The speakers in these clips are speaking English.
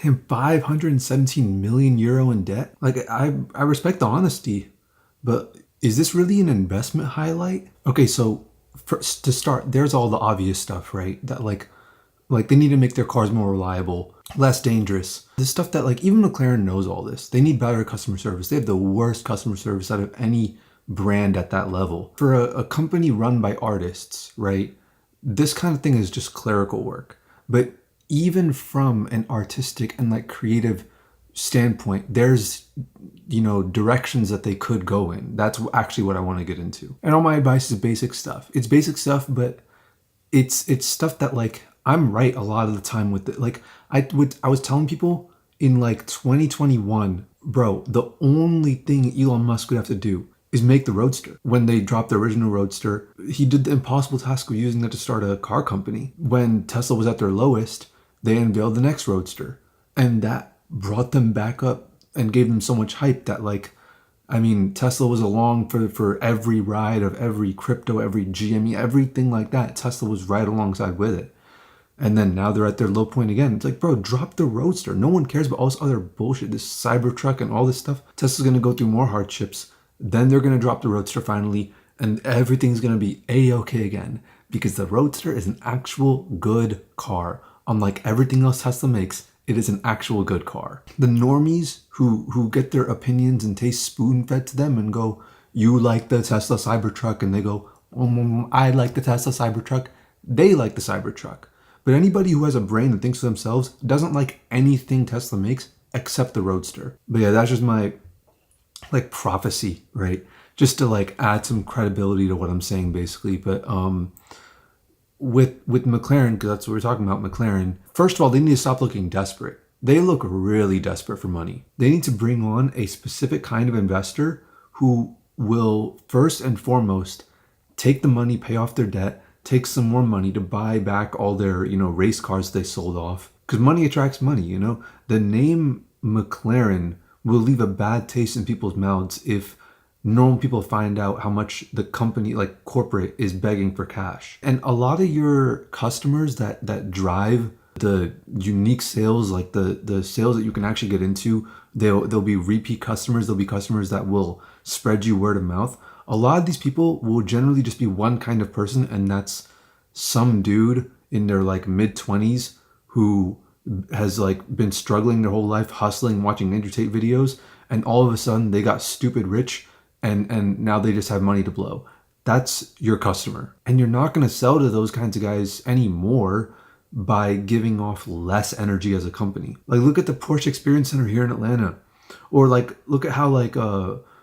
Damn, 517 million euro in debt? Like, I respect the honesty, but is this really an investment highlight? Okay, so to start, there's all the obvious stuff, right? That like they need to make their cars more reliable, less dangerous. This stuff that like even McLaren knows all this. They need better customer service. They have the worst customer service out of any brand at that level. For a company run by artists, right? This kind of thing is just clerical work. But even from an artistic and like creative standpoint, there's, you know, directions that they could go in. That's actually what I want to get into. And all my advice is basic stuff. It's basic stuff, but it's stuff that like I'm right a lot of the time with it. Like I was telling people in like 2021, bro, the only thing Elon Musk would have to do is make the Roadster. When they dropped the original Roadster, he did the impossible task of using it to start a car company. When Tesla was at their lowest, they unveiled the next Roadster. And that brought them back up and gave them so much hype that like, I mean, Tesla was along for every ride of every crypto, every GME, everything like that. Tesla was right alongside with it. And then now they're at their low point again. It's like, bro, drop the Roadster. No one cares about all this other bullshit, this Cybertruck and all this stuff. Tesla's going to go through more hardships. Then they're going to drop the Roadster finally, and everything's going to be A-okay again. Because the Roadster is an actual good car. Unlike everything else Tesla makes, it is an actual good car. The normies who get their opinions and tastes spoon-fed to them and go, you like the Tesla Cybertruck, and they go, I like the Tesla Cybertruck. They like the Cybertruck. But anybody who has a brain and thinks to themselves doesn't like anything Tesla makes except the Roadster. But yeah, that's just my like prophecy, right? Just to like add some credibility to what I'm saying basically. But with McLaren, because that's what we're talking about, McLaren, first of all, they need to stop looking desperate. They look really desperate for money. They need to bring on a specific kind of investor who will first and foremost take the money, pay off their debt, take some more money to buy back all their, you know, race cars they sold off. Because money attracts money, you know? The name McLaren will leave a bad taste in people's mouths if normal people find out how much the company, like corporate, is begging for cash. And a lot of your customers that drive the unique sales, like the sales that you can actually get into, they'll be repeat customers. They'll be customers that will spread you word of mouth. A lot of these people will generally just be one kind of person, and that's some dude in their like mid-20s who has like been struggling their whole life, hustling, watching Andrew Tate videos, and all of a sudden they got stupid rich and now they just have money to blow. That's your customer. And you're not going to sell to those kinds of guys anymore by giving off less energy as a company. Like look at the Porsche Experience Center here in Atlanta. Or like look at how like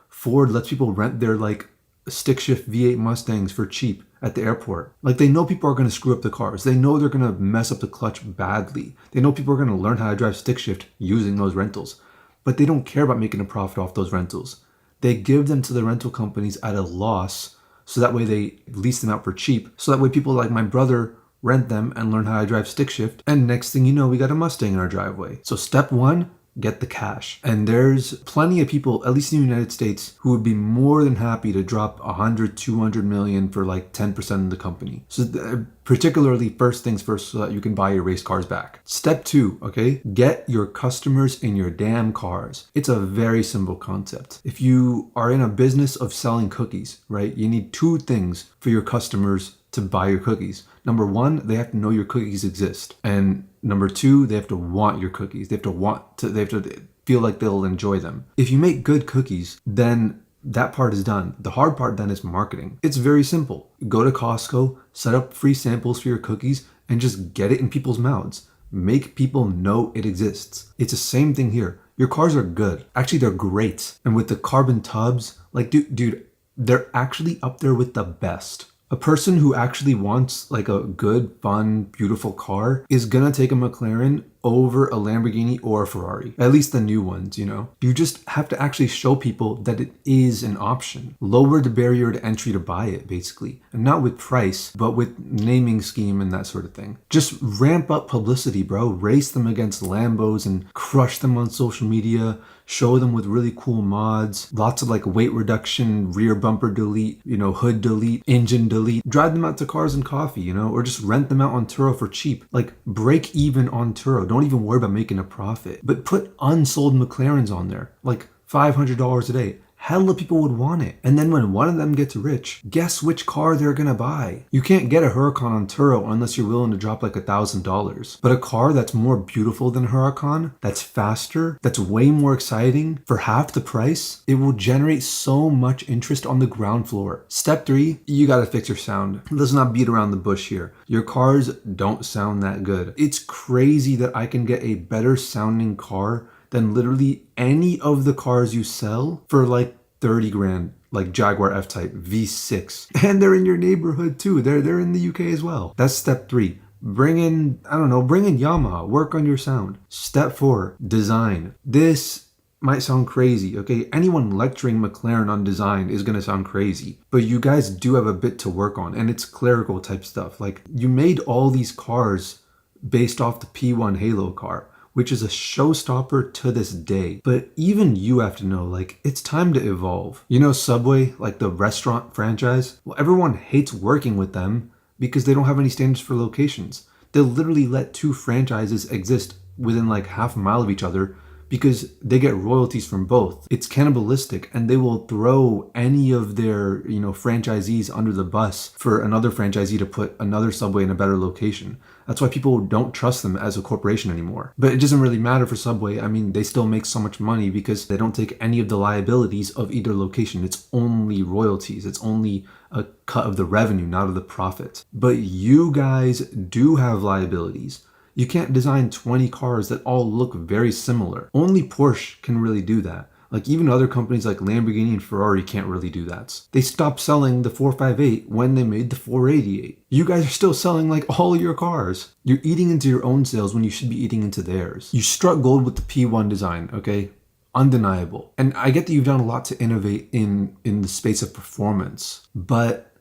Ford lets people rent their like stick shift V8 Mustangs for cheap at the airport. Like they know people are going to screw up the cars. They know they're going to mess up the clutch badly. They know people are going to learn how to drive stick shift using those rentals. But they don't care about making a profit off those rentals. They give them to the rental companies at a loss so that way they lease them out for cheap. So that way people like my brother rent them and learn how to drive stick shift. And next thing you know, we got a Mustang in our driveway. So step one, get the cash. And there's plenty of people, at least in the United States, who would be more than happy to drop 100, 200 million for like 10% of the company. So particularly first things first, so that you can buy your race cars back. Step two, okay? Get your customers in your damn cars. It's a very simple concept. If you are in a business of selling cookies, right? You need two things for your customers to buy your cookies. Number one, they have to know your cookies exist. And number two, they have to want your cookies. They have to feel like they'll enjoy them. If you make good cookies, then that part is done. The hard part then is marketing. It's very simple. Go to Costco, set up free samples for your cookies, and just get it in people's mouths. Make people know it exists. It's the same thing here. Your cars are good. Actually, they're great. And with the carbon tubs, like dude, they're actually up there with the best. A person who actually wants like a good, fun, beautiful car is gonna take a McLaren over a Lamborghini or a Ferrari. At least the new ones, you know? You just have to actually show people that it is an option. Lower the barrier to entry to buy it, basically. And not with price, but with naming scheme and that sort of thing. Just ramp up publicity, bro. Race them against Lambos and crush them on social media. Show them with really cool mods, lots of like weight reduction, rear bumper delete, you know, hood delete, engine delete. Drive them out to Cars and Coffee, you know, or just rent them out on Turo for cheap. Like break even on Turo. don't even worry about making a profit. But put unsold McLarens on there, like $500 a day. Hella people would want it. And then when one of them gets rich, guess which car they're gonna buy? You can't get a Huracan on Turo unless you're willing to drop like $1,000. But a car that's more beautiful than Huracan, that's faster, that's way more exciting, for half the price, it will generate so much interest on the ground floor. Step 3, you gotta fix your sound. Let's not beat around the bush here. Your cars don't sound that good. It's crazy that I can get a better sounding car than literally any of the cars you sell for like 30 grand, like Jaguar F-Type V6. And they're in your neighborhood too. They're in the UK as well. That's step 3. Bring in Yamaha, work on your sound. Step 4, design. This might sound crazy, okay? Anyone lecturing McLaren on design is gonna sound crazy, but you guys do have a bit to work on, and it's clerical type stuff. Like, you made all these cars based off the P1 Halo car, which is a showstopper to this day. But even you have to know, like, it's time to evolve. You know Subway, like the restaurant franchise? Well, everyone hates working with them because they don't have any standards for locations. They'll literally let 2 franchises exist within like half a mile of each other because they get royalties from both. It's cannibalistic, and they will throw any of their, franchisees under the bus for another franchisee to put another Subway in a better location. That's why people don't trust them as a corporation anymore. But it doesn't really matter for Subway. I mean, they still make so much money because they don't take any of the liabilities of either location. It's only royalties. It's only a cut of the revenue, not of the profit. But you guys do have liabilities. You can't design 20 cars that all look very similar. Only Porsche can really do that. Like, even other companies like Lamborghini and Ferrari can't really do that. They stopped selling the 458 when they made the 488. You guys are still selling like all your cars. You're eating into your own sales when you should be eating into theirs. You struck gold with the P1 design, okay? Undeniable. And I get that you've done a lot to innovate in the space of performance, but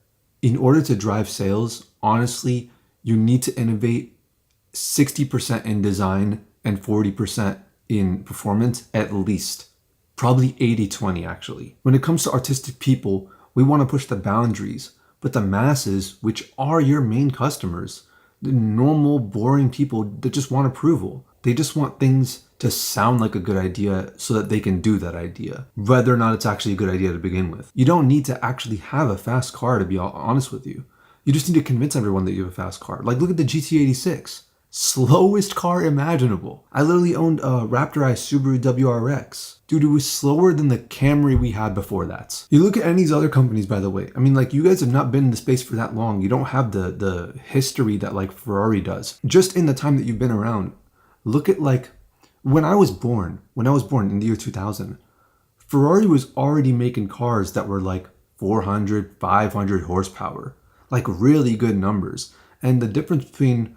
in order to drive sales, honestly, you need to innovate 60% in design and 40% in performance at least. Probably 80-20 actually. When it comes to artistic people, we want to push the boundaries, but the masses, which are your main customers, the normal, boring people that just want approval. They just want things to sound like a good idea so that they can do that idea, whether or not it's actually a good idea to begin with. You don't need to actually have a fast car, to be honest with you. You just need to convince everyone that you have a fast car. Like, look at the GT86. Slowest car imaginable. I literally owned a Raptorized Subaru WRX. Dude, it was slower than the Camry we had before that. You look at any of these other companies, by the way. I mean, like, you guys have not been in the space for that long. You don't have the history that like Ferrari does. Just in the time that you've been around, look at like when I was born in the year 2000, Ferrari was already making cars that were like 400, 500 horsepower, like really good numbers. And the difference between,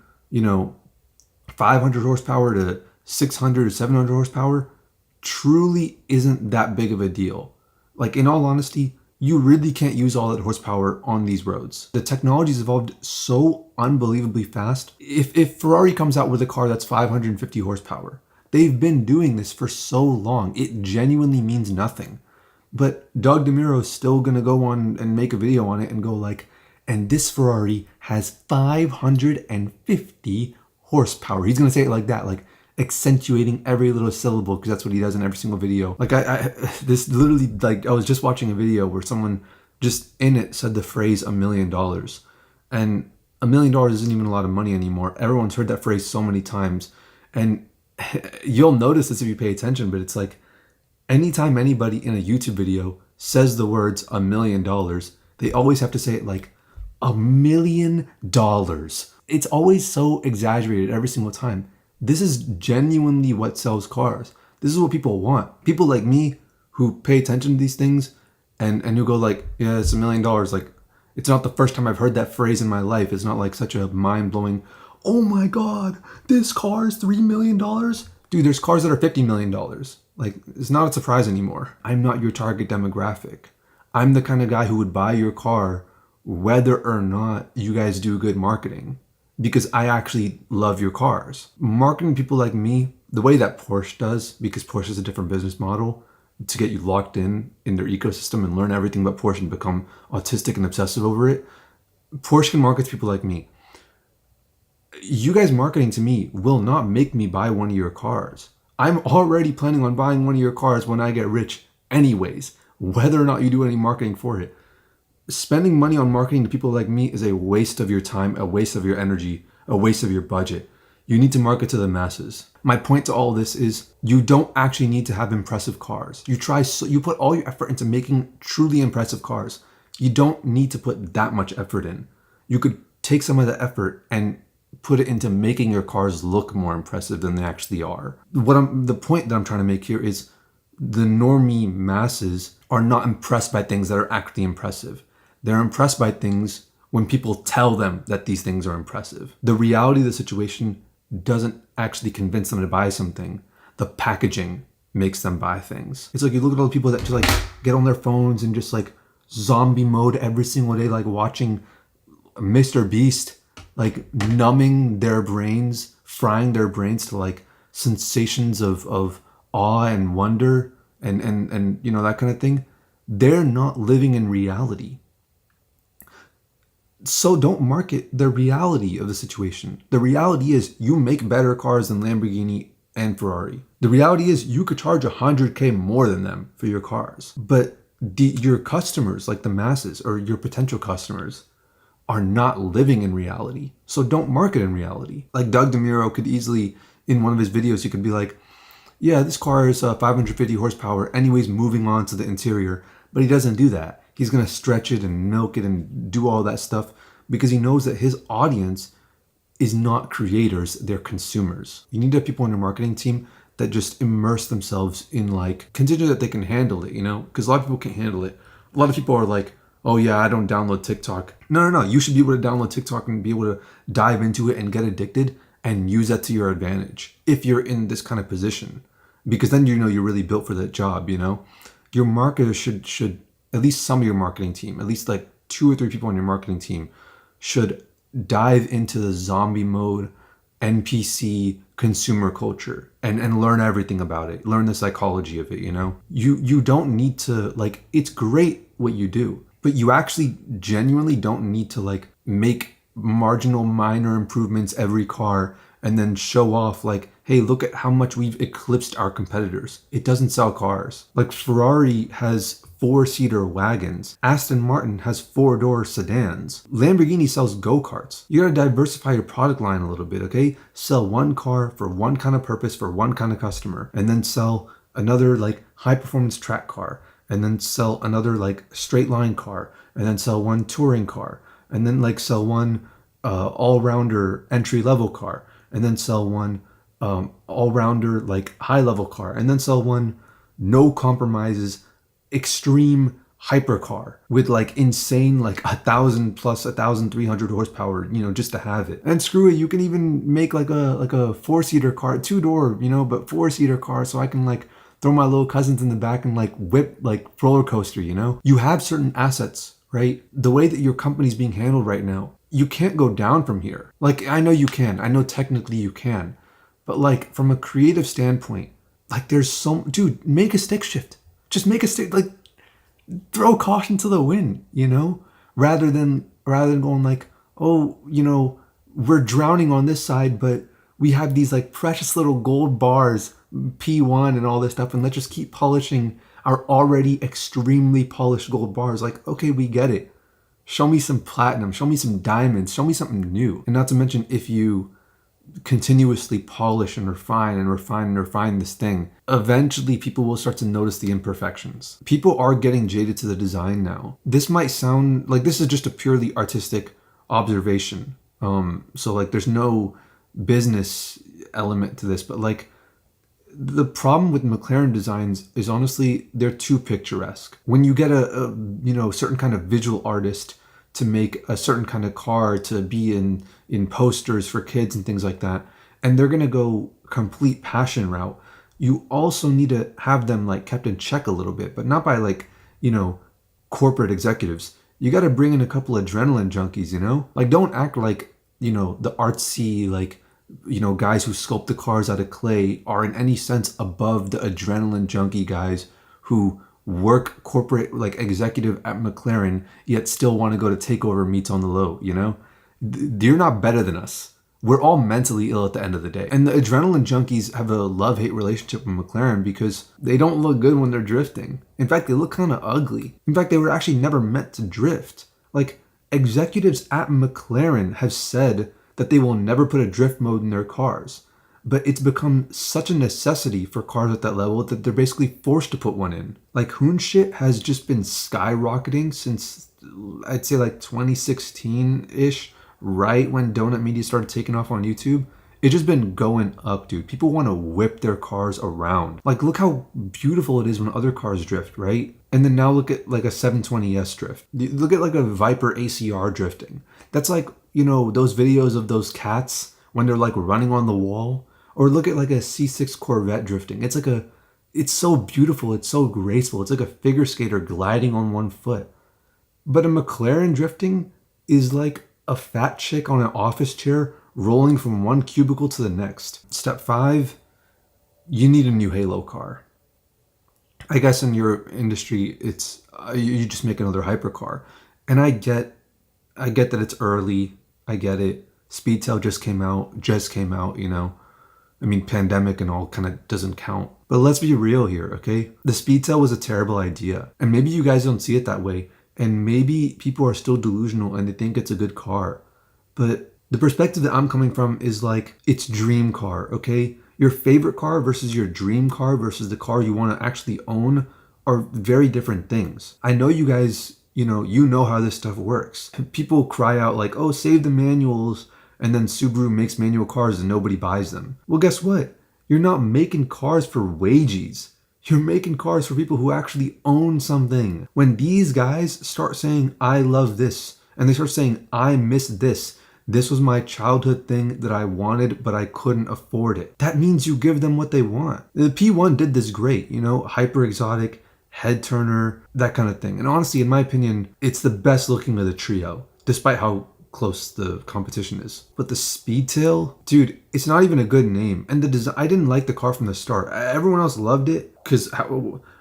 500 horsepower to 600 or 700 horsepower truly isn't that big of a deal. Like, in all honesty, you really can't use all that horsepower on these roads. The technology's evolved so unbelievably fast. If Ferrari comes out with a car that's 550 horsepower, they've been doing this for so long, it genuinely means nothing. But Doug DeMuro's still gonna go on and make a video on it and go like, and this Ferrari has 550 horsepower. He's gonna say it like that, like accentuating every little syllable, because that's what he does in every single video. Like, this literally, like, I was just watching a video where someone just in it said the phrase $1 million, and $1 million isn't even a lot of money anymore. Everyone's heard that phrase so many times, and you'll notice this if you pay attention, but it's like anytime anybody in a YouTube video says the words $1 million, they always have to say it like $1 million. It's always so exaggerated every single time. This is genuinely what sells cars. This is what people want. People like me who pay attention to these things and who go like, yeah, it's $1 million. Like, it's not the first time I've heard that phrase in my life. It's not like such a mind-blowing, oh my God, this car is $3 million? Dude, there's cars that are $50 million. Like, it's not a surprise anymore. I'm not your target demographic. I'm the kind of guy who would buy your car whether or not you guys do good marketing, because I actually love your cars. Marketing people like me, the way that Porsche does, because Porsche is a different business model, to get you locked in their ecosystem and learn everything about Porsche and become autistic and obsessive over it. Porsche can market to people like me. You guys marketing to me will not make me buy one of your cars. I'm already planning on buying one of your cars when I get rich anyways, whether or not you do any marketing for it. Spending money on marketing to people like me is a waste of your time, a waste of your energy, a waste of your budget. You need to market to the masses. My point to all this is you don't actually need to have impressive cars. You put all your effort into making truly impressive cars. You don't need to put that much effort in. You could take some of the effort and put it into making your cars look more impressive than they actually are. The point that I'm trying to make here is the normie masses are not impressed by things that are actually impressive. They're impressed by things when people tell them that these things are impressive. The reality of the situation doesn't actually convince them to buy something. The packaging makes them buy things. It's like you look at all the people that just like get on their phones and just like zombie mode every single day, like watching Mr. Beast, like numbing their brains, frying their brains to like sensations of awe and wonder and you know, that kind of thing. They're not living in reality. So don't market the reality of the situation. The reality is you make better cars than Lamborghini and Ferrari. The reality is you could charge 100K more than them for your cars. But your customers, like the masses or your potential customers, are not living in reality. So don't market in reality. Like Doug DeMuro could easily, in one of his videos, he could be like, yeah, this car is 550 horsepower, anyways, moving on to the interior. But he doesn't do that. He's going to stretch it and milk it and do all that stuff because he knows that his audience is not creators, they're consumers. You need to have people on your marketing team that just immerse themselves in like, consider that they can handle it, you know? Because a lot of people can't handle it. A lot of people are like, oh yeah, I don't download TikTok. No. You should be able to download TikTok and be able to dive into it and get addicted and use that to your advantage if you're in this kind of position. Because then you know you're really built for that job, you know? Your marketers should at least some of your marketing team, at least like 2 or 3 people on your marketing team should dive into the zombie mode, NPC consumer culture and learn everything about it. Learn the psychology of it, you know? You don't need to, like, it's great what you do, but you actually genuinely don't need to like make marginal minor improvements every car and then show off like, hey, look at how much we've eclipsed our competitors. It doesn't sell cars. Like Ferrari has 4-seater wagons. Aston Martin has 4-door sedans. Lamborghini sells go-karts. You gotta diversify your product line a little bit, okay? Sell one car for one kind of purpose for one kind of customer, and then sell another like high-performance track car, and then sell another like straight line car, and then sell one touring car, and then like sell one all-rounder entry-level car, and then sell one all-rounder like high-level car, and then sell one no compromises extreme hypercar with like insane like 1,000 plus 1,300 horsepower, you know, just to have it. And screw it, you can even make like a 4-seater car, 2-door, you know, but 4-seater car, so I can like throw my little cousins in the back and like whip like roller coaster, you know? You have certain assets, right? The way that your company's being handled right now, you can't go down from here. Like, I know you can. I know technically you can. But like from a creative standpoint, like there's so, dude, make a stick shift. Just make a stick, like throw caution to the wind, you know? Rather than going like, oh, you know, we're drowning on this side, but we have these like precious little gold bars, P1 and all this stuff, and let's just keep polishing our already extremely polished gold bars. Like, okay, we get it. Show me some platinum, show me some diamonds, show me something new. And not to mention, if you continuously polish and refine and refine and refine this thing, eventually people will start to notice the imperfections. People are getting jaded to the design now. This might sound like this is just a purely artistic observation. So like there's no business element to this, but like the problem with McLaren designs is honestly they're too picturesque. When you get a you know, certain kind of visual artist to make a certain kind of car to be in posters for kids and things like that, and they're gonna go complete passion route, you also need to have them like kept in check a little bit, but not by like, you know, corporate executives. You got to bring in a couple adrenaline junkies, you know? Like don't act like, you know, the artsy, like, you know, guys who sculpt the cars out of clay are in any sense above the adrenaline junkie guys who work corporate, like executive at McLaren, yet still want to go to takeover meets on the low, you know? You're not better than us. We're all mentally ill at the end of the day. And the adrenaline junkies have a love-hate relationship with McLaren because they don't look good when they're drifting. In fact, they look kind of ugly. In fact, they were actually never meant to drift. Like, executives at McLaren have said that they will never put a drift mode in their cars. But it's become such a necessity for cars at that level that they're basically forced to put one in. Like, Hoon shit has just been skyrocketing since, I'd say, like 2016-ish, right when Donut Media started taking off on YouTube. It's just been going up, dude. People want to whip their cars around. Like, look how beautiful it is when other cars drift, right? And then now look at like a 720S drift. Look at like a Viper ACR drifting. That's like, you know, those videos of those cats when they're like running on the wall. Or look at like a C6 Corvette drifting. It's so beautiful. It's so graceful. It's like a figure skater gliding on one foot. But a McLaren drifting is like a fat chick on an office chair rolling from one cubicle to the next. Step 5, you need a new Halo car. I guess in your industry, it's you just make another hypercar. And I get that it's early. I get it. Speedtail just came out, you know. I mean, pandemic and all kind of doesn't count. But let's be real here, okay? The Speedtail was a terrible idea. And maybe you guys don't see it that way. And maybe people are still delusional and they think it's a good car. But the perspective that I'm coming from is like, it's dream car, okay? Your favorite car versus your dream car versus the car you want to actually own are very different things. I know you guys, you know how this stuff works. People cry out like, oh, save the manuals. And then Subaru makes manual cars and nobody buys them. Well, guess what? You're not making cars for wages. You're making cars for people who actually own something. When these guys start saying, I love this, and they start saying, I miss this. This was my childhood thing that I wanted, but I couldn't afford it. That means you give them what they want. The P1 did this great, you know, hyper exotic, head turner, that kind of thing. And honestly, in my opinion, it's the best looking of the trio, despite how close the competition is. But the Speedtail, dude, it's not even a good name. And the design, I didn't like the car from the start. Everyone else loved it because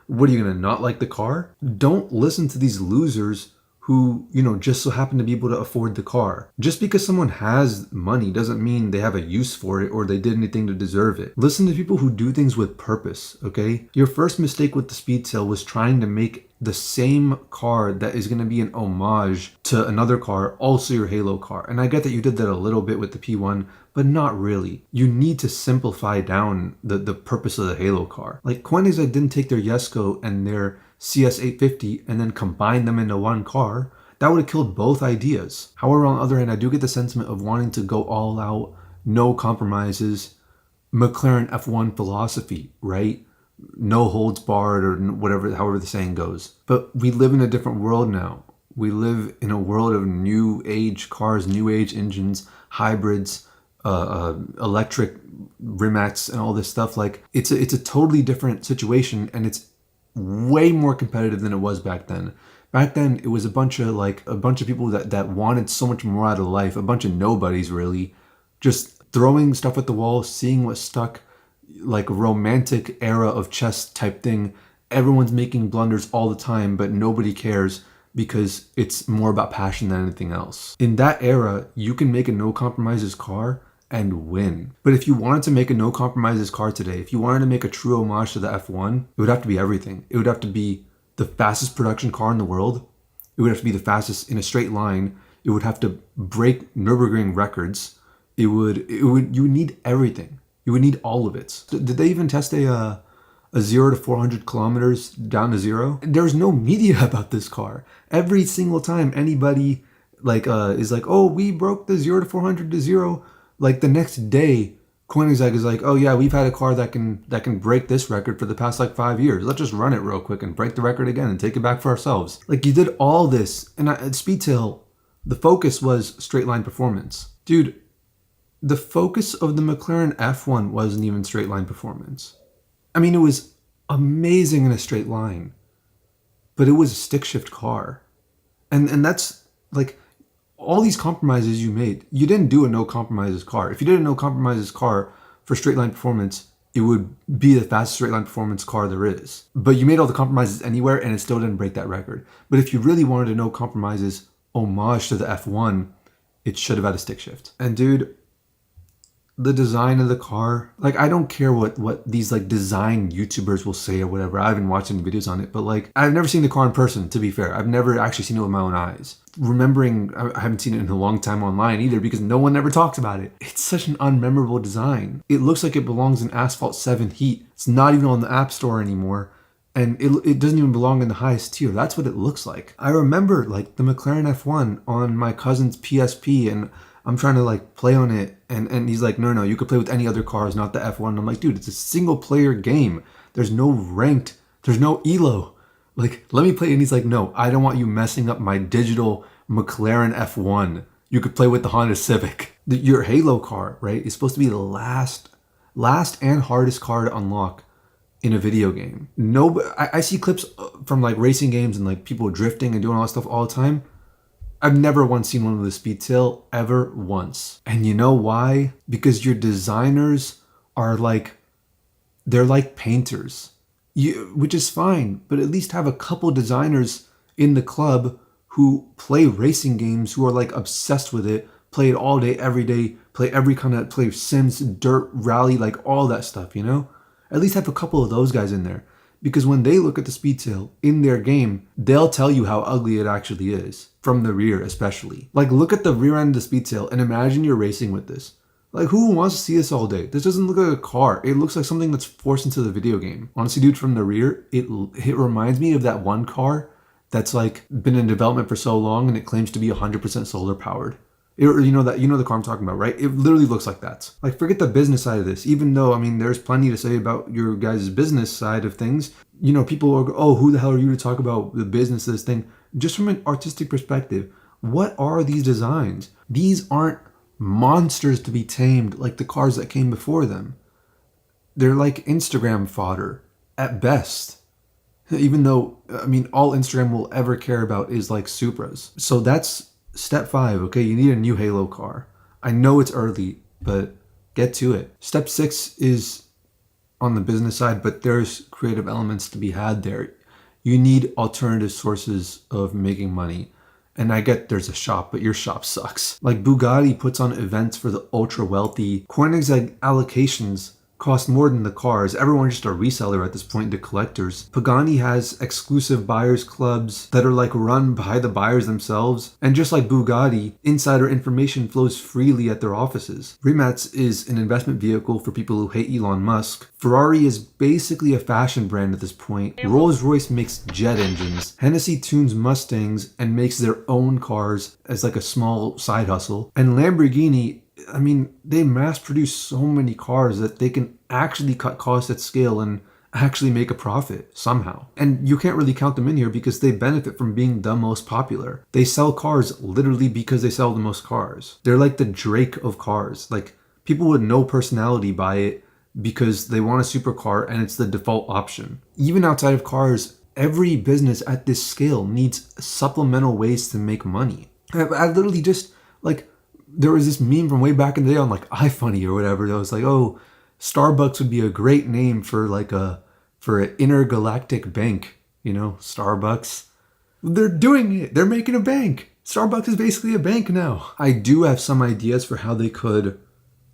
what are you gonna not like the car? Don't listen to these losers who, you know, just so happen to be able to afford the car. Just because someone has money doesn't mean they have a use for it or they did anything to deserve it. Listen to people who do things with purpose, okay? Your first mistake with the Speedtail was trying to make the same car that is going to be an homage to another car, also your Halo car. And I get that you did that a little bit with the P1, but not really. You need to simplify down the purpose of the Halo car. Like Koenigsegg didn't take their Jesko and their CS850 and then combine them into one car. That would have killed both ideas. However, on the other hand, I do get the sentiment of wanting to go all out, no compromises, McLaren F1 philosophy, right? No holds barred or whatever, however the saying goes. But we live in a different world now. We live in a world of new age cars, new age engines, hybrids, electric rimacs and all this stuff. Like it's a totally different situation, and it's way more competitive than it was back then. Back then, it was a bunch of people that wanted so much more out of life, a bunch of nobodies really, just throwing stuff at the wall, seeing what stuck, like a romantic era of chess type thing. Everyone's making blunders all the time, but nobody cares because it's more about passion than anything else. In that era, you can make a no compromises car and win. But if you wanted to make a no compromises car today, if you wanted to make a true homage to the F1, it would have to be everything. It would have to be the fastest production car in the world. It would have to be the fastest in a straight line. It would have to break Nürburgring records. You would need everything. You would need all of it. Did they even test a 0 to 400 kilometers down to zero? There's no media about this car. Every single time anybody is like, oh, we broke the 0 to 400 to zero, like the next day, Koenigsegg is like, oh yeah, we've had a car that can break this record for the past like 5 years. Let's just run it real quick and break the record again and take it back for ourselves. Like you did all this, and at Speedtail, the focus was straight line performance. Dude, the focus of the McLaren F1 wasn't even straight line performance. I mean, it was amazing in a straight line, but it was a stick shift car. And that's like all these compromises you made. You didn't do a no compromises car. If you did a no compromises car for straight line performance, it would be the fastest straight line performance car there is. But you made all the compromises anywhere and it still didn't break that record. But if you really wanted a no compromises homage to the F1, it should have had a stick shift. And dude, the design of the car. Like, I don't care what these like design YouTubers will say or whatever. I haven't watched any videos on it, but like, I've never seen the car in person, to be fair. I've never actually seen it with my own eyes. Remembering, I haven't seen it in a long time online either because no one ever talks about it. It's such an unmemorable design. It looks like it belongs in Asphalt 7 Heat. It's not even on the App Store anymore. And it doesn't even belong in the highest tier. That's what it looks like. I remember like the McLaren F1 on my cousin's PSP, and I'm trying to like play on it, and he's like, no, you could play with any other cars, not the F1. And I'm like, dude, it's a single player game. There's no ranked, there's no elo. Like, let me play. And he's like, no, I don't want you messing up my digital McLaren F1. You could play with the Honda Civic. Your Halo car, right, is supposed to be the last and hardest car to unlock in a video game. No, I see clips from like racing games and like people drifting and doing all that stuff all the time. I've never once seen one with a speedtail, ever once. And you know why? Because your designers are like, they're like painters, which is fine, but at least have a couple designers in the club who play racing games, who are like obsessed with it, play it all day, every day, play Sims, dirt, rally, like all that stuff, you know? At least have a couple of those guys in there. Because when they look at the speedtail in their game, they'll tell you how ugly it actually is. From the rear especially. Like, look at the rear end of the speedtail and imagine you're racing with this. Like, who wants to see this all day? This doesn't look like a car. It looks like something that's forced into the video game. Honestly, dude, from the rear, it reminds me of that one car that's like been in development for so long and it claims to be 100% solar powered. You know the car I'm talking about, right? It literally looks like that. Like, forget the business side of this. Even though, I mean, there's plenty to say about your guys' business side of things. You know, people are, oh, who the hell are you to talk about the business of this thing? Just from an artistic perspective, what are these designs? These aren't monsters to be tamed like the cars that came before them. They're like Instagram fodder at best. Even though, I mean, all Instagram will ever care about is like Supras. So that's step 5, okay? You need a new Halo car. I know it's early, but get to it. Step 6 is on the business side, but there's creative elements to be had there. You need alternative sources of making money. And I get there's a shop, but your shop sucks. Like, Bugatti puts on events for the ultra wealthy. Koenigsegg allocations cost more than the cars. Everyone's just a reseller at this point to collectors. Pagani has exclusive buyers clubs that are like run by the buyers themselves. And just like Bugatti, insider information flows freely at their offices. Rimac is an investment vehicle for people who hate Elon Musk. Ferrari is basically a fashion brand at this point. Rolls-Royce makes jet engines. Hennessy tunes Mustangs and makes their own cars as like a small side hustle. And Lamborghini, I mean, they mass produce so many cars that they can actually cut costs at scale and actually make a profit somehow. And you can't really count them in here because they benefit from being the most popular. They sell cars literally because they sell the most cars. They're like the Drake of cars. Like, people with no personality buy it because they want a supercar and it's the default option. Even outside of cars, every business at this scale needs supplemental ways to make money. I literally just, like, there was this meme from way back in the day on like iFunny or whatever that was like, oh, Starbucks would be a great name for like an intergalactic bank, you know, Starbucks. They're doing it. They're making a bank. Starbucks is basically a bank now. I do have some ideas for how they could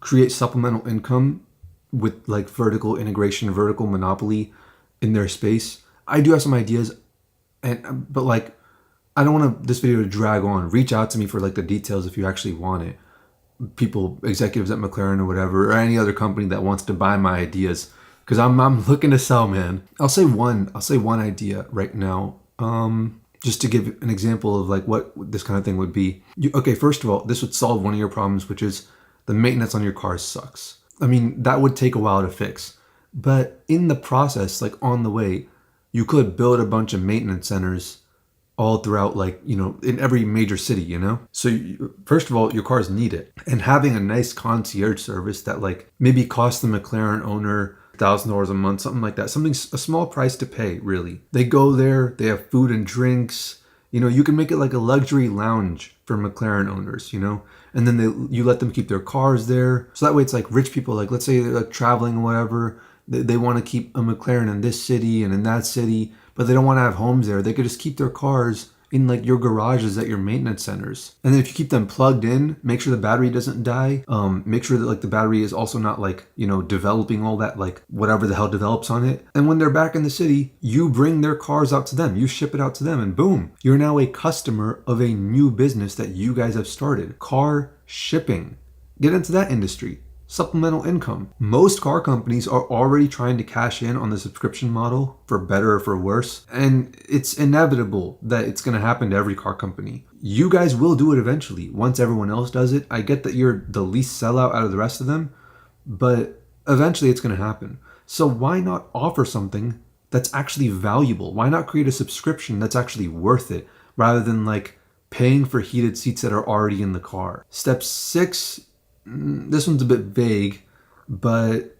create supplemental income with like vertical integration, vertical monopoly in their space. I do have some ideas, but like, I don't want this video to drag on. Reach out to me for like the details if you actually want it. People, executives at McLaren or whatever, or any other company that wants to buy my ideas, because I'm looking to sell, man. I'll say one idea right now, just to give an example of like what this kind of thing would be. Okay, first of all, this would solve one of your problems, which is the maintenance on your car sucks. I mean, that would take a while to fix, but in the process, like on the way, you could build a bunch of maintenance centers all throughout, like, you know, in every major city, you know? So first of all, your cars need it. And having a nice concierge service that like maybe costs the McLaren owner $1,000 a month, something like that. A small price to pay, really. They go there, they have food and drinks. You know, you can make it like a luxury lounge for McLaren owners, you know? And then you let them keep their cars there. So that way it's like rich people, like let's say they're like traveling or whatever, they want to keep a McLaren in this city and in that city, but they don't want to have homes there. They could just keep their cars in like your garages at your maintenance centers. And then if you keep them plugged in, make sure the battery doesn't die. Make sure that like the battery is also not like, developing all that, like whatever the hell develops on it. And when they're back in the city, you bring their cars out to them, you ship it out to them, and boom, you're now a customer of a new business that you guys have started. Car shipping. Get into that industry. Supplemental income. Most car companies are already trying to cash in on the subscription model, for better or for worse, and it's inevitable that it's going to happen to every car company. You guys will do it eventually once everyone else does it. I get that you're the least sellout out of the rest of them, but eventually it's going to happen. So why not offer something that's actually valuable? Why not create a subscription that's actually worth it, rather than like paying for heated seats that are already in the car? Step 6, this one's a bit vague, but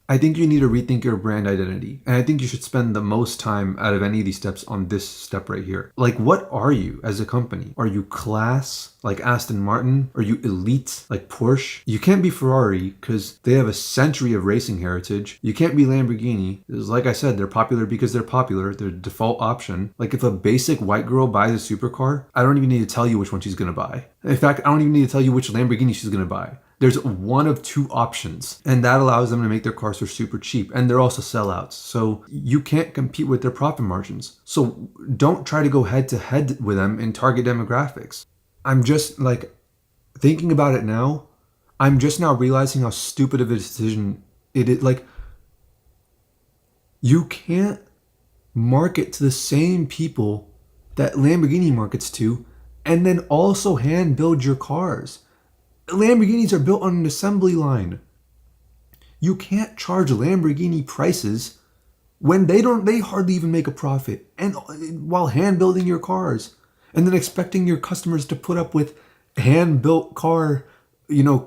I think you need to rethink your brand identity. And I think you should spend the most time out of any of these steps on this step right here. Like, what are you as a company? Are you class, like Aston Martin? Are you elite, like Porsche? You can't be Ferrari because they have a century of racing heritage. You can't be Lamborghini. Like I said, they're popular because they're popular. They're the default option. Like if a basic white girl buys a supercar, I don't even need to tell you which one she's going to buy. In fact, I don't even need to tell you which Lamborghini she's going to buy. There's one of two options, and that allows them to make their cars for super cheap, and they're also sellouts. So you can't compete with their profit margins. So don't try to go head to head with them in target demographics. I'm just like thinking about it now. I'm just now realizing how stupid of a decision it is. Like, you can't market to the same people that Lamborghini markets to, and then also hand build your cars. Lamborghinis are built on an assembly line. You can't charge Lamborghini prices when they hardly even make a profit, and while hand building your cars, and then expecting your customers to put up with hand built car,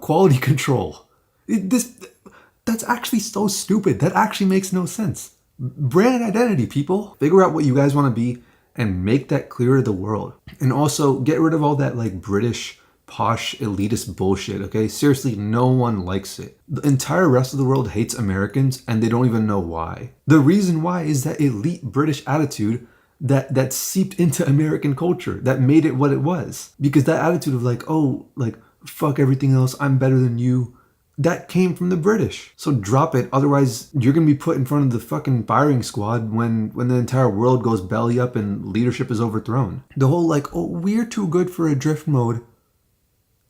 quality control. That's actually so stupid. That actually makes no sense. Brand identity, people. Figure out what you guys want to be and make that clear to the world. And also get rid of all that like British posh elitist bullshit, okay? Seriously, no one likes it. The entire rest of the world hates Americans, and they don't even know why. The reason why is that elite British attitude that seeped into American culture, that made it what it was. Because that attitude of like, oh, like, fuck everything else, I'm better than you, that came from the British. So drop it, otherwise you're gonna be put in front of the fucking firing squad when the entire world goes belly up and leadership is overthrown. The whole like, oh, we're too good for a drift mode.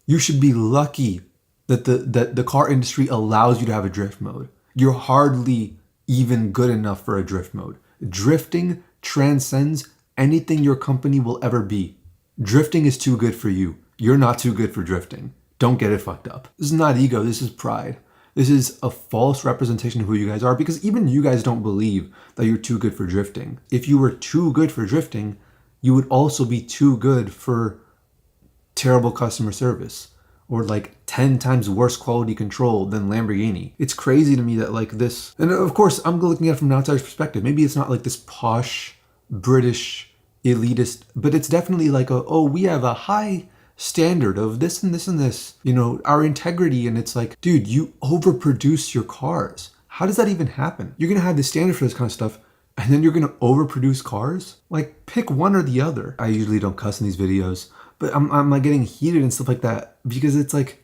You should be lucky that the car industry allows you to have a drift mode. You're hardly even good enough for a drift mode. Drifting transcends anything your company will ever be. Drifting is too good for you. You're not too good for drifting. Don't get it fucked up. This is not ego, this is pride. This is a false representation of who you guys are, because even you guys don't believe that you're too good for drifting. If you were too good for drifting, you would also be too good for terrible customer service, or like 10 times worse quality control than Lamborghini. It's crazy to me that like this, and of course I'm looking at it from an outsider's perspective. Maybe it's not like this posh, British, elitist, but it's definitely like we have a high standard of this and this and this, our integrity. And it's like, dude, you overproduce your cars. How does that even happen? You're gonna have the standard for this kind of stuff, and then you're gonna overproduce cars? Like, pick one or the other. I usually don't cuss in these videos, but I'm like getting heated and stuff like that, because it's like,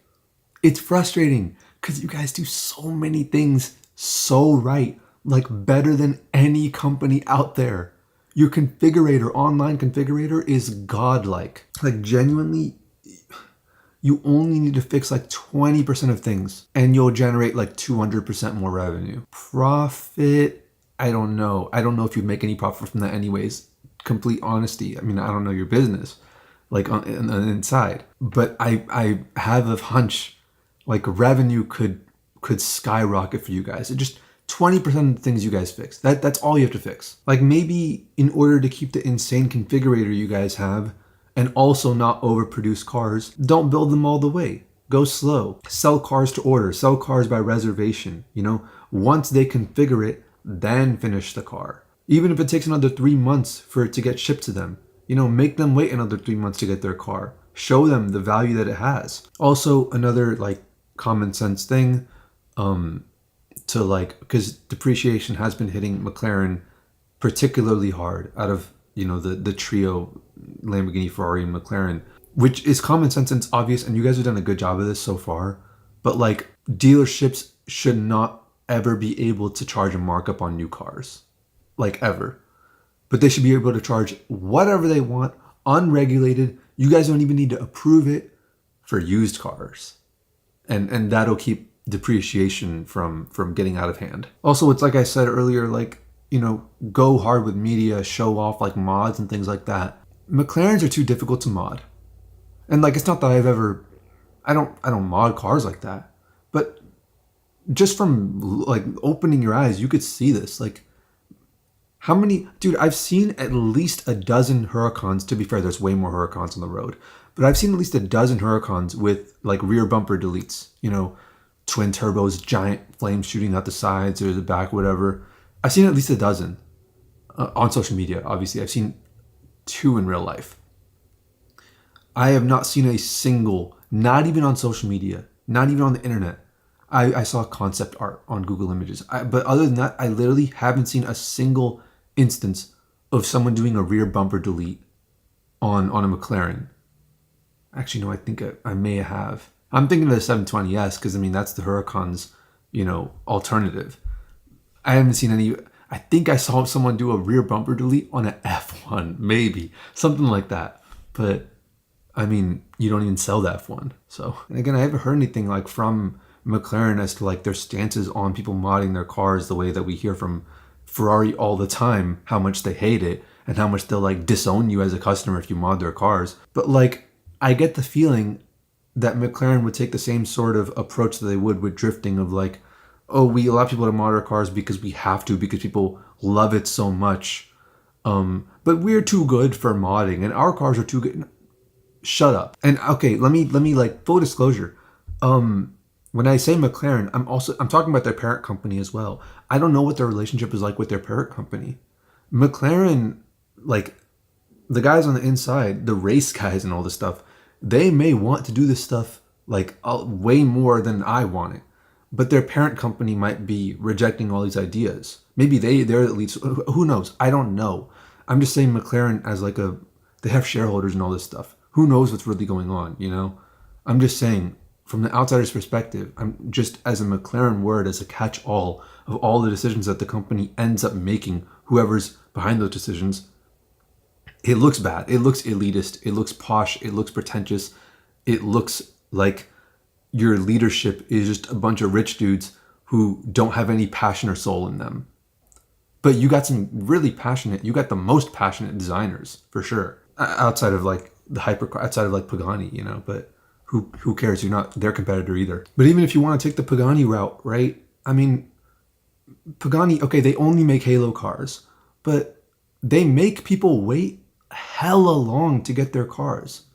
it's frustrating because you guys do so many things so right, like better than any company out there. Your configurator, online configurator, is godlike. Like, genuinely, you only need to fix like 20% of things and you'll generate like 200% more revenue. Profit, I don't know. I don't know if you'd make any profit from that anyways. Complete honesty. I mean, I don't know your business, like on the inside, but I have a hunch like revenue could skyrocket for you guys. It just 20% of the things you guys fix. That's all you have to fix. Like, maybe in order to keep the insane configurator you guys have and also not overproduce cars, don't build them all the way. Go slow. Sell cars to order. Sell cars by reservation. Once they configure it, then finish the car. Even if it takes another 3 months for it to get shipped to them, make them wait another 3 months to get their car. Show them the value that it has. Also, another like common sense thing, to like, because depreciation has been hitting McLaren particularly hard out of the trio Lamborghini, Ferrari, and McLaren, which is common sense and it's obvious, and you guys have done a good job of this so far. But like, dealerships should not ever be able to charge a markup on new cars, like ever. But they should be able to charge whatever they want, unregulated. You guys don't even need to approve it for used cars, and that'll keep depreciation from getting out of hand. Also, it's like I said earlier, like, you know, go hard with media, show off like mods and things like that. McLarens are too difficult to mod. And like, it's not that I don't mod cars like that, but just from like opening your eyes, you could see this. Like, how many, dude, I've seen at least a dozen Huracans. To be fair, there's way more Huracans on the road, but I've seen at least a dozen Huracans with like rear bumper deletes, you know, twin turbos, giant flames shooting out the sides or the back, whatever. I've seen at least a dozen on social media. Obviously, I've seen 2 in real life. I have not seen a single, not even on social media, not even on the internet. I saw concept art on Google Images. But other than that, I literally haven't seen a single instance of someone doing a rear bumper delete on a McLaren. Actually, no, I think I may have. I'm thinking of the 720S because, I mean, that's the Huracan's, you know, alternative. I haven't seen any. I think I saw someone do a rear bumper delete on an F1, maybe. Something like that. But, I mean, you don't even sell the F1. So, and again, I haven't heard anything like from McLaren as to like their stances on people modding their cars the way that we hear from Ferrari all the time, how much they hate it and how much they'll like disown you as a customer if you mod their cars. But like, I get the feeling that McLaren would take the same sort of approach that they would with drifting of like, oh, we allow people to mod our cars because we have to, because people love it so much. But we're too good for modding and our cars are too good. Shut up. And okay, let me like, full disclosure. When I say McLaren, I'm talking about their parent company as well. I don't know what their relationship is like with their parent company. McLaren, like the guys on the inside, the race guys and all this stuff, they may want to do this stuff like way more than I want it. But their parent company might be rejecting all these ideas. Maybe they're at least, who knows? I don't know. I'm just saying McLaren as like they have shareholders and all this stuff. Who knows what's really going on, you know? I'm just saying, from the outsider's perspective, I'm just as a McLaren word, as a catch-all of all the decisions that the company ends up making, whoever's behind those decisions, it looks bad. It looks elitist. It looks posh. It looks pretentious. It looks like your leadership is just a bunch of rich dudes who don't have any passion or soul in them. But you got some really passionate, you got the most passionate designers, for sure. Outside of like the hypercar, outside of like Pagani, you know, but who cares? You're not their competitor either. But even if you want to take the Pagani route, right? I mean, Pagani, okay, they only make halo cars, but they make people wait hella long to get their cars.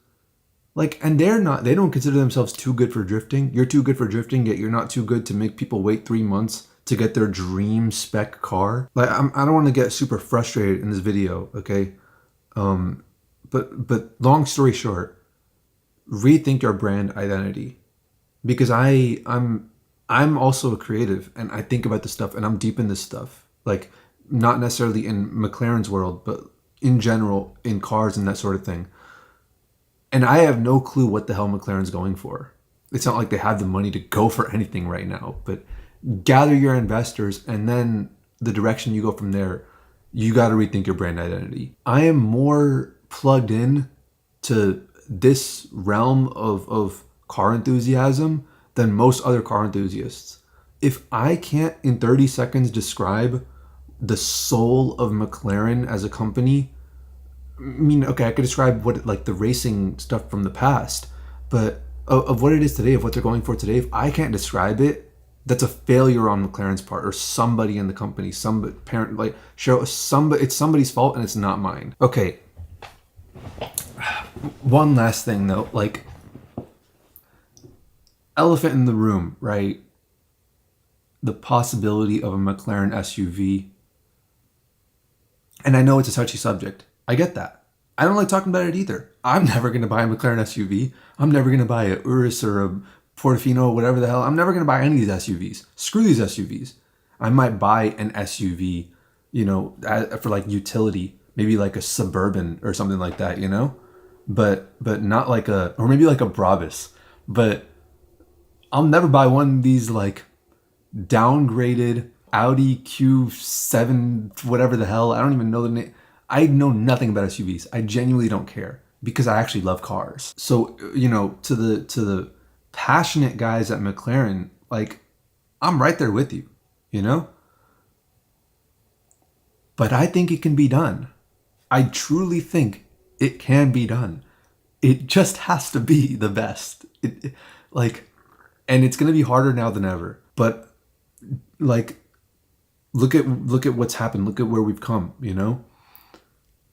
Like, and they don't consider themselves too good for drifting. You're too good for drifting, yet you're not too good to make people wait 3 months to get their dream spec car. Like, I don't want to get super frustrated in this video, okay? But long story short, rethink your brand identity, because I'm also a creative and I think about this stuff and I'm deep in this stuff, like not necessarily in McLaren's world, but in general in cars and that sort of thing. And I have no clue what the hell McLaren's going for. It's not like they have the money to go for anything right now, but gather your investors and then the direction you go from there, you got to rethink your brand identity. I am more plugged in to this realm of car enthusiasm than most other car enthusiasts. If I can't in 30 seconds describe the soul of McLaren as a company, I mean, okay, I could describe what like the racing stuff from the past, but of what it is today, of what they're going for today, if I can't describe it, that's a failure on McLaren's part or somebody in the company, some parent, like show somebody, it's somebody's fault and it's not mine. Okay. One last thing though, like elephant in the room, right? The possibility of a McLaren SUV. And I know it's a touchy subject. I get that. I don't like talking about it either. I'm never going to buy a McLaren SUV. I'm never going to buy a Urus or a Portofino, whatever the hell. I'm never going to buy any of these SUVs. Screw these SUVs. I might buy an SUV, you know, for like utility, maybe like a Suburban or something like that, you know? But not like a, or maybe like a Brabus. But I'll never buy one of these like downgraded Audi Q7, whatever the hell. I don't even know the name. I know nothing about SUVs. I genuinely don't care because I actually love cars. So, you know, to the passionate guys at McLaren, like, I'm right there with you, you know? But I think it can be done. I truly think it can be done. It just has to be the best. Like, and it's gonna be harder now than ever. But like, look at what's happened. Look at where we've come. You know,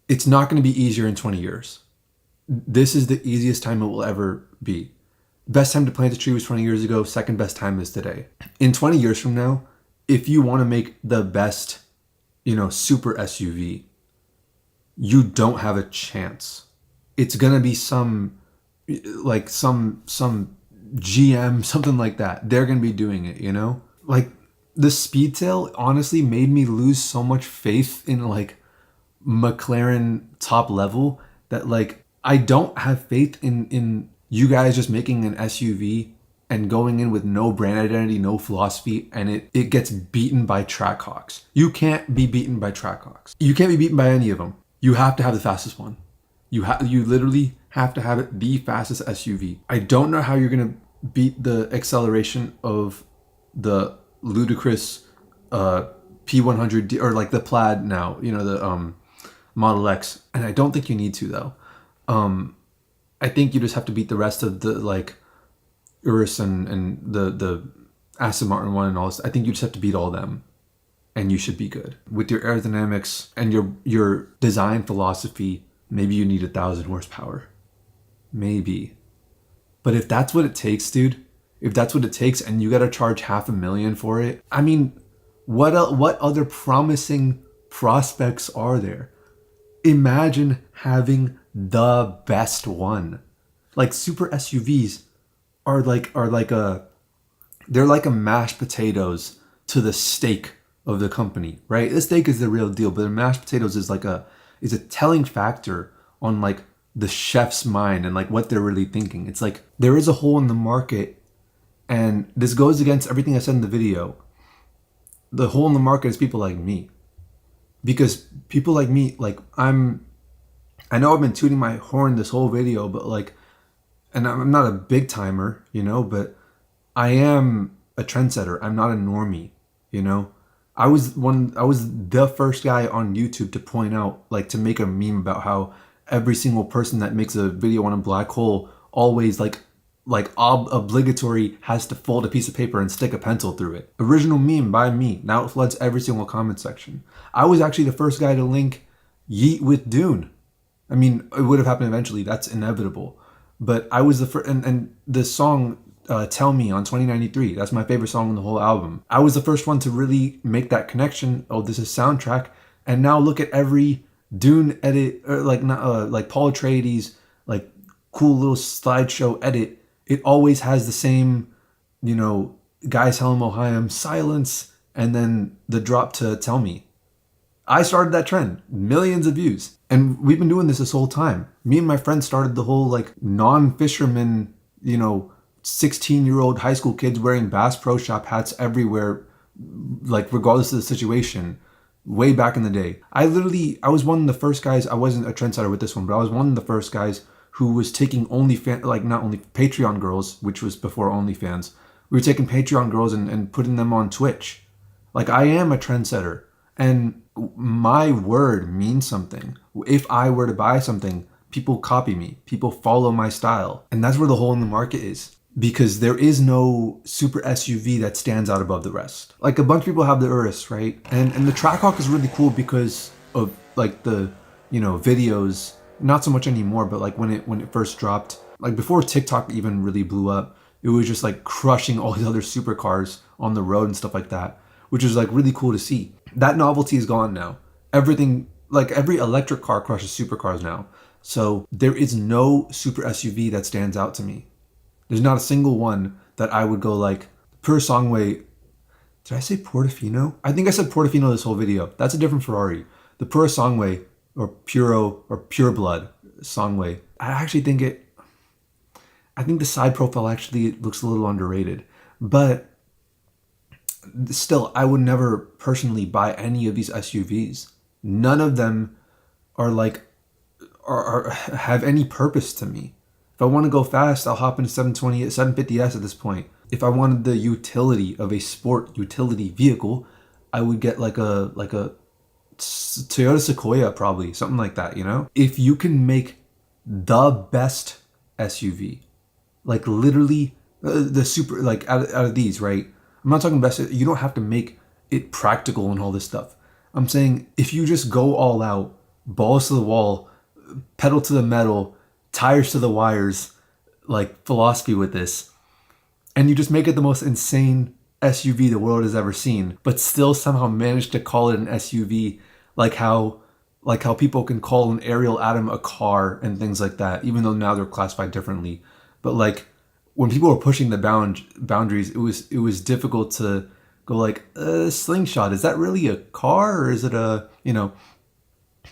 it's not gonna be easier in 20 years. This is the easiest time it will ever be. Best time to plant a tree was 20 years ago. Second best time is today. In 20 years from now, if you want to make the best, you know, super SUV, you don't have a chance. It's gonna be some GM, something like that. They're gonna be doing it, you know? Like, the speedtail honestly made me lose so much faith in like McLaren top level that like I don't have faith in you guys just making an SUV and going in with no brand identity, no philosophy, and it gets beaten by Trackhawks. You can't be beaten by Trackhawks. You can't be beaten by any of them. You have to have the fastest one. You literally have to have it the fastest SUV. I don't know how you're gonna beat the acceleration of the ludicrous P100D or like the Plaid now, you know, the Model X, and I don't think you need to though. I think you just have to beat the rest of the like Urus and the Aston Martin one and all this. I think you just have to beat all of them, and you should be good with your aerodynamics and your design philosophy. Maybe you need 1,000 horsepower, maybe. But if that's what it takes, dude, if that's what it takes, and you gotta charge $500,000 for it, I mean, what other promising prospects are there? Imagine having the best one. Like, super SUVs are like they're like a mashed potatoes to the steak of the company, right? The steak is the real deal, but the mashed potatoes is a telling factor on like the chef's mind and like what they're really thinking. It's like there is a hole in the market, and this goes against everything I said in the video. The hole in the market is people like me. Because people like me, like I know I've been tooting my horn this whole video, but like, and I'm not a big timer, you know, but I am a trendsetter. I'm not a normie, you know. I was the first guy on YouTube to point out, like, to make a meme about how every single person that makes a video on a black hole always obligatory has to fold a piece of paper and stick a pencil through it. Original meme by me. Now it floods every single comment section. I was actually the first guy to link Yeet with Dune. I mean, it would have happened eventually. That's inevitable. But I was the first, and the song Tell Me on 2093, that's my favorite song on the whole album. I was the first one to really make that connection. Oh, this is soundtrack. And now look at every Dune edit, or like Paul Atreides, like cool little slideshow edit. It always has the same, you know, guys Helm Ohayim, silence, and then the drop to Tell Me. I started that trend, millions of views. And we've been doing this whole time. Me and my friends started the whole like non-fisherman, you know, 16-year-old high school kids wearing Bass Pro Shop hats everywhere, like regardless of the situation, way back in the day. I was one of the first guys, I wasn't a trendsetter with this one, but I was one of the first guys who was taking not only Patreon girls, which was before OnlyFans. We were taking Patreon girls and putting them on Twitch. Like, I am a trendsetter, and my word means something. If I were to buy something, people copy me, people follow my style. And that's where the hole in the market is, because there is no super SUV that stands out above the rest. Like, a bunch of people have the Urus, right? And the Trackhawk is really cool because of like the, you know, videos. Not so much anymore, but like when it first dropped, like before TikTok even really blew up, it was just like crushing all these other supercars on the road and stuff like that, which is like really cool to see. That novelty is gone now. Everything, like every electric car crushes supercars now. So there is no super SUV that stands out to me. There's not a single one that I would go like, per Songway. Did I say Portofino? I think I said Portofino this whole video. That's a different Ferrari. The Pura Songway or Pure Blood, Songway. I think the side profile actually looks a little underrated, but still, I would never personally buy any of these SUVs. None of them are are have any purpose to me. If I want to go fast, I'll hop into 750S at this point. If I wanted the utility of a sport utility vehicle, I would get like a Toyota Sequoia, probably something like that, you know? If you can make the best SUV, like literally the super, like out of these, right? I'm not talking best. You don't have to make it practical and all this stuff. I'm saying if you just go all out, balls to the wall, pedal to the metal, tires to the wires, like philosophy with this, and you just make it the most insane SUV the world has ever seen, but still somehow manage to call it an SUV, like how people can call an Ariel Atom a car and things like that, even though now they're classified differently. But like when people were pushing the boundaries, it was difficult to go like, Slingshot, is that really a car, or is it a, you know?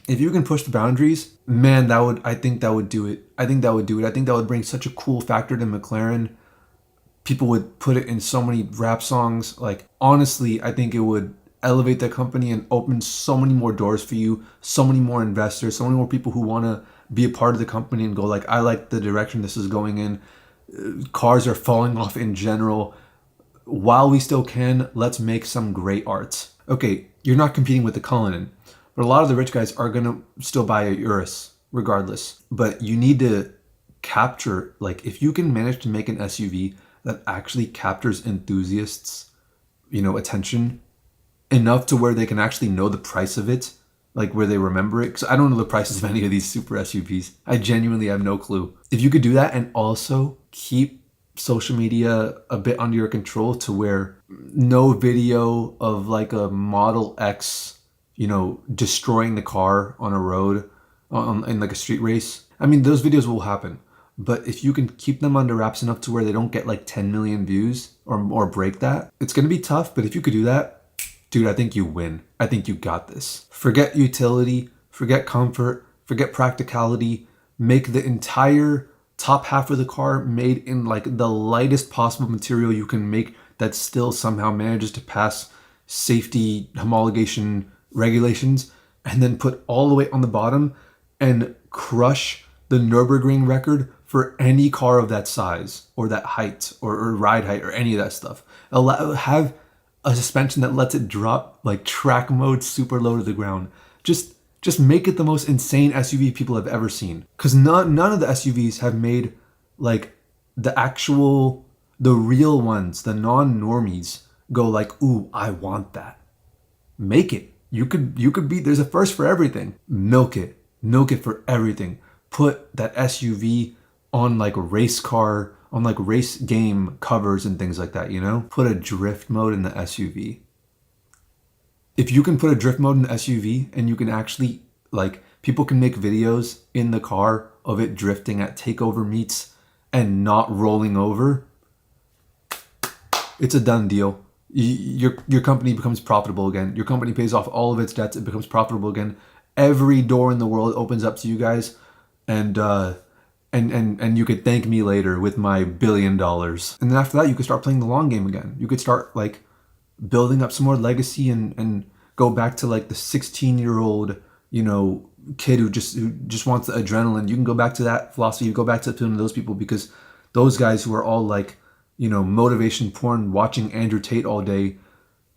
If you can push the boundaries, man, I think that would do it. I think that would bring such a cool factor to McLaren. People would put it in so many rap songs. Like, honestly, I think it would elevate the company and open so many more doors for you, so many more investors, so many more people who want to be a part of the company and go like, I like the direction this is going in. Cars are falling off in general. While we still can, let's make some great arts. Okay, you're not competing with the Cullinan, but a lot of the rich guys are going to still buy a Urus regardless. But you need to capture, like, if you can manage to make an SUV that actually captures enthusiasts, you know, attention enough to where they can actually know the price of it, like where they remember it. Because I don't know the prices of any of these super SUVs. I genuinely have no clue. If you could do that and also keep social media a bit under your control to where no video of like a Model X, you know, destroying the car on a road in like a street race. I mean, those videos will happen. But if you can keep them under wraps enough to where they don't get like 10 million views or break that, it's going to be tough. But if you could do that, dude, I think you win. I think you got this. Forget utility, forget comfort, forget practicality. Make the entire top half of the car made in like the lightest possible material you can make that still somehow manages to pass safety homologation regulations, and then put all the way on the bottom and crush the Nürburgring record for any car of that size or that height or ride height or any of that stuff. Have a suspension that lets it drop like track mode super low to the ground. Just make it the most insane SUV people have ever seen. Because none of the SUVs have made like the real ones, the non-normies, go like, ooh, I want that. Make it. You could be, there's a first for everything. Milk it for everything. Put that SUV on like race car, on like race game covers and things like that, you know? Put a drift mode in the SUV. If you can put a drift mode in the SUV and you can actually, like, people can make videos in the car of it drifting at takeover meets and not rolling over, it's a done deal. Your company becomes profitable again. Your company pays off all of its debts. It becomes profitable again. Every door in the world opens up to you guys, and you could thank me later with my $1 billion. And then after that, you could start playing the long game again. You could start like building up some more legacy and go back to like the 16-year-old, you know, kid who just wants the adrenaline. You can go back to that philosophy. You go back to those people, because those guys who are all like, you know, motivation porn, watching Andrew Tate all day,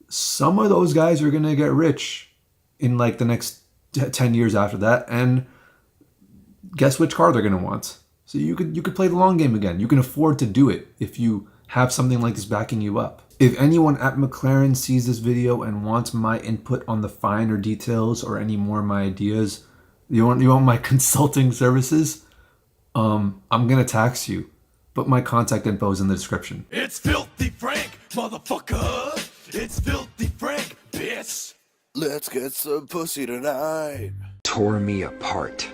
some of those guys are going to get rich in like the next 10 years after that. And guess which car they're going to want. So you could play the long game again. You can afford to do it if you have something like this backing you up. If anyone at McLaren sees this video and wants my input on the finer details or any more of my ideas, you want my consulting services, I'm gonna tax you. But my contact info is in the description. It's Filthy Frank, motherfucker. It's Filthy Frank, bitch. Let's get some pussy tonight. Tore me apart.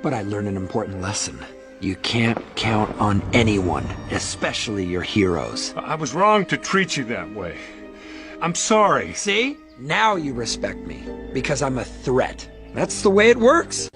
But I learned an important lesson. You can't count on anyone, especially your heroes. I was wrong to treat you that way. I'm sorry. See? Now you respect me, because I'm a threat. That's the way it works.